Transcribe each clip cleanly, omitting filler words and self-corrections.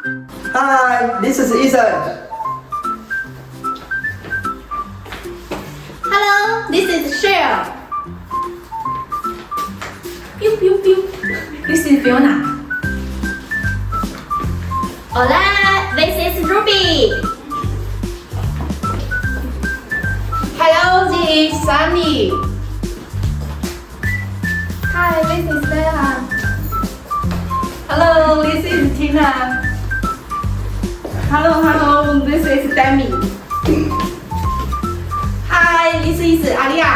Hi, this is Ethan. Hello, this is Cheryl. Pew pew pew. This is Fiona. Hola, this is Ruby. Hello, this is Sunny. Hi, this is Bella. Hello, this is Tina. Hello, this is Demi. Hi, this is Alia.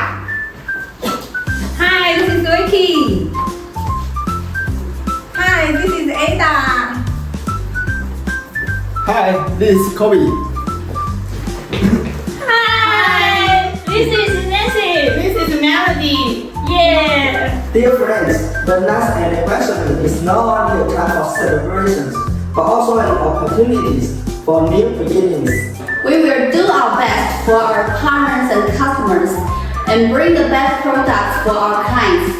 Hi, this is Vicky. Hi, this is Ada. Hi, this is Kobe. Hi, this is Nancy. This is Melody. Yeah. Dear friends, the next anniversary is not only a time of celebrations, but also an opportunity for new beginnings. We will do our best for our partners and customers and bring the best products for our clients.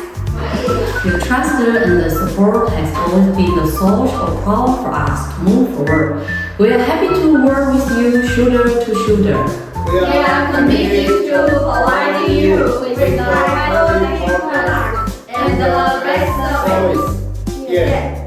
Your trust and the support has always been the source of power for us to move forward. We are happy to work with you shoulder to shoulder. We are committed to providing you with the high quality products and the best service. Yeah.